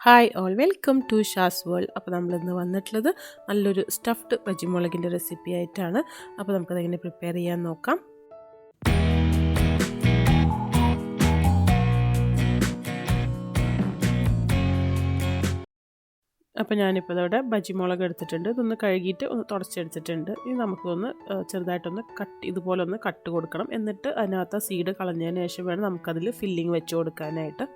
Hi all welcome to Shaz's world. അപ്പോൾ നമ്മളിന്ന് വന്നിട്ടുള്ളത് നല്ലൊരു സ്റ്റഫ്ഡ് ബജിമുളകിൻ്റെ റെസിപ്പി ആയിട്ടാണ്. അപ്പോൾ നമുക്കതെങ്ങനെ പ്രിപ്പയർ ചെയ്യാൻ നോക്കാം. അപ്പോൾ ഞാനിപ്പോൾ ഇതോടെ ബജിമുളക് എടുത്തിട്ടുണ്ട്. ഇതൊന്ന് കഴുകിയിട്ട് ഒന്ന് തുടച്ചെടുത്തിട്ടുണ്ട്. ഇനി നമുക്കൊന്ന് ചെറുതായിട്ടൊന്ന് ഇതുപോലെ ഒന്ന് കട്ട് കൊടുക്കണം. എന്നിട്ട് അതിനകത്ത് സീഡ് കളഞ്ഞതിന് ശേഷം വേണം നമുക്കതിൽ ഫില്ലിങ് വെച്ച് കൊടുക്കാനായിട്ട്.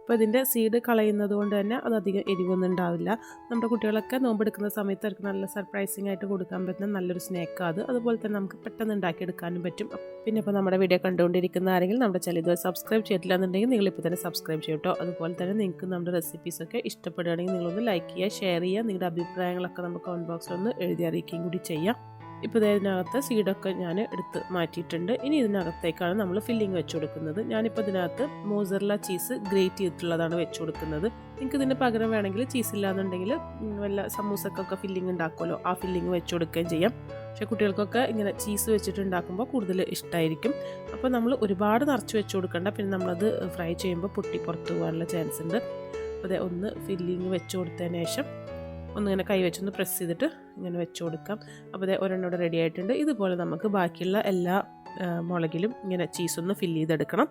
അപ്പോൾ ഇതിൻ്റെ സീഡ് കളയുന്നത് കൊണ്ട് തന്നെ അതധികം എരിവൊന്നും ഉണ്ടാവില്ല. നമ്മുടെ കുട്ടികളൊക്കെ നോമ്പെടുക്കുന്ന സമയത്ത് അവർക്ക് നല്ല സർപ്രൈസിങ് ആയിട്ട് കൊടുക്കാൻ പറ്റുന്ന നല്ലൊരു സ്നാക്കാണ് അത്. അതുപോലെ തന്നെ നമുക്ക് പെട്ടെന്ന് ഉണ്ടാക്കിയെടുക്കാനും പറ്റും. പിന്നെ ഇപ്പോൾ നമ്മുടെ വീഡിയോ കണ്ടുകൊണ്ടിരിക്കുന്ന ആരെങ്കിലും നമ്മുടെ ചാനൽ ഇതുവരെ സബ്സ്ക്രൈബ് ചെയ്തിട്ടില്ല എന്നുണ്ടെങ്കിൽ നിങ്ങളിപ്പോൾ തന്നെ സബ്സ്ക്രൈബ് ചെയ്യട്ടോ. അതുപോലെ തന്നെ നിങ്ങൾക്ക് നമ്മുടെ റെസിപ്പീസൊക്കെ ഇഷ്ടപ്പെടുകയാണെങ്കിൽ നിങ്ങളൊന്ന് ലൈക്ക് ചെയ്യുക, ഷെയർ ചെയ്യുക. നിങ്ങളുടെ അഭിപ്രായങ്ങളൊക്കെ നമുക്ക് കമൻറ്റ് ബോക്സിലൊന്ന് എഴുതി അറിയിക്കുകയും കൂടി ചെയ്യാം. ഇപ്പോൾ ഇതിനകത്ത് സീഡൊക്കെ ഞാൻ എടുത്ത് മാറ്റിയിട്ടുണ്ട്. ഇനി ഇതിനകത്തേക്കാണ് നമ്മൾ ഫില്ലിങ് വെച്ച് കൊടുക്കുന്നത്. ഞാനിപ്പോൾ ഇതിനകത്ത് മോസറല്ല ചീസ് ഗ്രേറ്റ് ചെയ്തിട്ടുള്ളതാണ് വെച്ച് കൊടുക്കുന്നത്. നിങ്ങൾക്ക് ഇതിന് പകരം വേണമെങ്കിൽ ചീസ് ഇല്ലാന്നുണ്ടെങ്കിൽ വല്ല സമൂസക്കൊക്കെ ഫില്ലിങ് ഉണ്ടാക്കുമല്ലോ, ആ ഫില്ലിങ് വെച്ച് കൊടുക്കുകയും ചെയ്യാം. പക്ഷേ കുട്ടികൾക്കൊക്കെ ഇങ്ങനെ ചീസ് വെച്ചിട്ട് ഉണ്ടാക്കുമ്പോൾ കൂടുതൽ ഇഷ്ടമായിരിക്കും. അപ്പോൾ നമ്മൾ ഒരുപാട് നിറച്ച് വെച്ച് കൊടുക്കണ്ട, പിന്നെ നമ്മളത് ഫ്രൈ ചെയ്യുമ്പോൾ പൊട്ടി പുറത്ത് പോകാനുള്ള ചാൻസ് ഉണ്ട്. അപ്പോൾ ഒന്ന് ഫില്ലിങ് വെച്ച് കൊടുത്തതിന് ശേഷം ഒന്നിങ്ങനെ കൈ വെച്ചൊന്ന് പ്രസ് ചെയ്തിട്ട് ഇങ്ങനെ വെച്ച് കൊടുക്കാം. അപ്പോൾ ഒരെണ്ണോടെ റെഡി ആയിട്ടുണ്ട്. ഇതുപോലെ നമുക്ക് ബാക്കിയുള്ള എല്ലാ മുളകിലും ഇങ്ങനെ ചീസൊന്ന് ഫില്ല് ചെയ്തെടുക്കണം.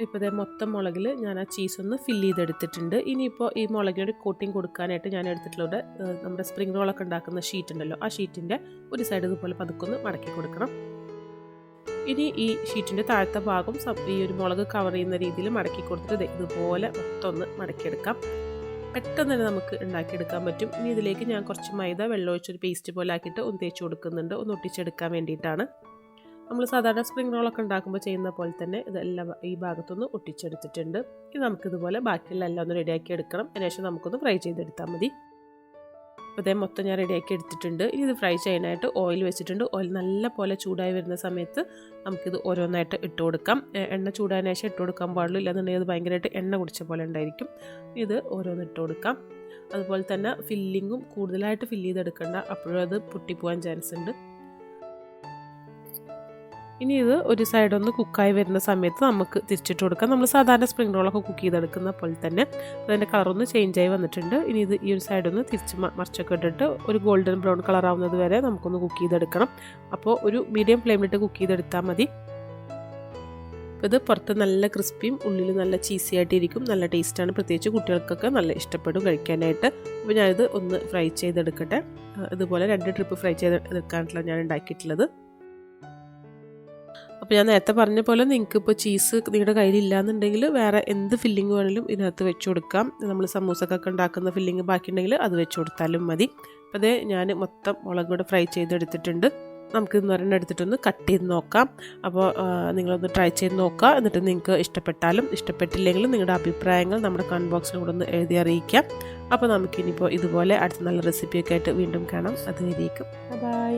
ഇപ്പോൾ മൊത്തം മുളകിൽ ഞാൻ ആ ചീസൊന്ന് ഫില്ല് ചെയ്തെടുത്തിട്ടുണ്ട്. ഇനിയിപ്പോൾ ഈ മുളകിനൊരു കോട്ടിങ് കൊടുക്കാനായിട്ട് ഞാൻ എടുത്തിട്ടുള്ളത് നമ്മുടെ സ്പ്രിംഗ് റോളൊക്കെ ഉണ്ടാക്കുന്ന ഷീറ്റ് ഉണ്ടല്ലോ, ആ ഷീറ്റിൻ്റെ ഒരു സൈഡ് ഇതുപോലെ പതുക്കൊന്ന് മടക്കി കൊടുക്കണം. ഇനി ഈ ഷീറ്റിൻ്റെ താഴത്തെ ഭാഗം ഈ ഒരു മുളക് കവർ ചെയ്യുന്ന രീതിയിൽ മടക്കി കൊടുത്തിട്ട് ഇതുപോലെ മൊത്തം ഒന്ന് മടക്കിയെടുക്കാം. പെട്ടെന്ന് തന്നെ നമുക്ക് ഉണ്ടാക്കിയെടുക്കാൻ പറ്റും. ഇനി ഇതിലേക്ക് ഞാൻ കുറച്ച് മൈദ വെള്ളമൊഴിച്ചൊരു പേസ്റ്റ് പോലെ ആക്കിയിട്ട് ഒന്ന് തേച്ച് കൊടുക്കുന്നുണ്ട്, ഒന്ന് ഒട്ടിച്ചെടുക്കാൻ വേണ്ടിയിട്ടാണ്. നമ്മൾ സാധാരണ സ്പ്രിംഗ് റോളൊക്കെ ഉണ്ടാക്കുമ്പോൾ ചെയ്യുന്ന പോലെ തന്നെ ഇതെല്ലാം ഈ ഭാഗത്തൊന്ന് ഒട്ടിച്ചെടുത്തിട്ടുണ്ട്. ഇനി നമുക്കിതുപോലെ ബാക്കിയുള്ള എല്ലാം ഒന്ന് റെഡിയാക്കി എടുക്കണം. അതിനുശേഷം നമുക്കൊന്ന് ഫ്രൈ ചെയ്തെടുത്താൽ മതി. അപ്പോൾ മൊത്തം ഞാൻ റെഡിയാക്കി എടുത്തിട്ടുണ്ട്. ഇനി ഇത് ഫ്രൈ ചെയ്യാനായിട്ട് ഓയിൽ വെച്ചിട്ടുണ്ട്. ഓയിൽ നല്ല പോലെ ചൂടായി വരുന്ന സമയത്ത് നമുക്കിത് ഓരോന്നായിട്ട് ഇട്ട് കൊടുക്കാം. എണ്ണ ചൂടായതിനു ശേഷം ഇട്ട് കൊടുക്കാൻ പാടുള്ളൂ, ഇല്ലാന്നുണ്ടെങ്കിൽ അത് ഭയങ്കരമായിട്ട് എണ്ണ കുടിച്ച പോലെ ഉണ്ടായിരിക്കും. ഇത് ഓരോന്ന് ഇട്ട് കൊടുക്കാം. അതുപോലെ തന്നെ ഫില്ലിങ്ങും കൂടുതലായിട്ട് ഫില്ല് ചെയ്തെടുക്കണ്ട, അപ്പോഴും അത് പൊട്ടിപ്പോകാൻ ചാൻസ് ഉണ്ട്. ഇനി ഇത് ഒരു സൈഡൊന്ന് കുക്കായി വരുന്ന സമയത്ത് നമുക്ക് തിരിച്ചിട്ട് കൊടുക്കാം. നമ്മൾ സാധാരണ സ്പ്രിംഗ് റോളൊക്കെ കുക്ക് ചെയ്തെടുക്കുന്ന പോലെ തന്നെ. അതിൻ്റെ കളറൊന്ന് ചേഞ്ചായി വന്നിട്ടുണ്ട്. ഇനി ഇത് ഈ ഒരു സൈഡൊന്ന് തിരിച്ച് മറിച്ചൊക്കെ ഇട്ടിട്ട് ഒരു ഗോൾഡൻ ബ്രൗൺ കളർ ആവുന്നത് വരെ നമുക്കൊന്ന് കുക്ക് ചെയ്തെടുക്കണം. അപ്പോൾ ഒരു മീഡിയം ഫ്ലെയിമിലിട്ട് കുക്ക് ചെയ്തെടുത്താൽ മതി. ഇത് പുറത്ത് നല്ല ക്രിസ്പിയും ഉള്ളിൽ നല്ല ചീസി ആയിട്ടിരിക്കും. നല്ല ടേസ്റ്റാണ്, പ്രത്യേകിച്ച് കുട്ടികൾക്കൊക്കെ നല്ല ഇഷ്ടപ്പെടും കഴിക്കാനായിട്ട്. അപ്പോൾ ഞാനിത് ഒന്ന് ഫ്രൈ ചെയ്തെടുക്കട്ടെ. ഇതുപോലെ 2 ട്രിപ്പ് ഫ്രൈ ചെയ്തെടുക്കാനായിട്ടുള്ള ഞാൻ ഉണ്ടാക്കിയിട്ടുള്ളത്. അപ്പോൾ ഞാൻ നേരത്തെ പറഞ്ഞ പോലെ നിങ്ങൾക്ക് ഇപ്പോൾ ചീസ് നിങ്ങളുടെ കയ്യിലില്ലാന്നുണ്ടെങ്കിൽ വേറെ എന്ത് ഫില്ലിങ് വേണമെങ്കിലും ഇതിനകത്ത് വെച്ച് കൊടുക്കാം. നമ്മൾ സമൂസക്കൊക്കെ ഉണ്ടാക്കുന്ന ഫില്ലിങ് ബാക്കിയുണ്ടെങ്കിൽ അത് വെച്ച് കൊടുത്താലും മതി. അപ്പോൾ ഞാൻ മൊത്തം മുളക് കൂടെ ഫ്രൈ ചെയ്തെടുത്തിട്ടുണ്ട്. നമുക്ക് ഇന്നൊരെണ്ണം എടുത്തിട്ടൊന്ന് കട്ട് ചെയ്ത് നോക്കാം. അപ്പോൾ നിങ്ങളൊന്ന് ട്രൈ ചെയ്ത് നോക്കുക. എന്നിട്ട് നിങ്ങൾക്ക് ഇഷ്ടപ്പെട്ടാലും ഇഷ്ടപ്പെട്ടില്ലെങ്കിലും നിങ്ങളുടെ അഭിപ്രായങ്ങൾ നമ്മുടെ കമൻറ്റ് ബോക്സിൽ കൂടെ ഒന്ന് എഴുതി അറിയിക്കാം. അപ്പോൾ നമുക്കിനിയിപ്പോൾ ഇതുപോലെ അടുത്ത നല്ല റെസിപ്പിയൊക്കെ ആയിട്ട് വീണ്ടും കാണാം. അതുവരേക്കും ബൈ.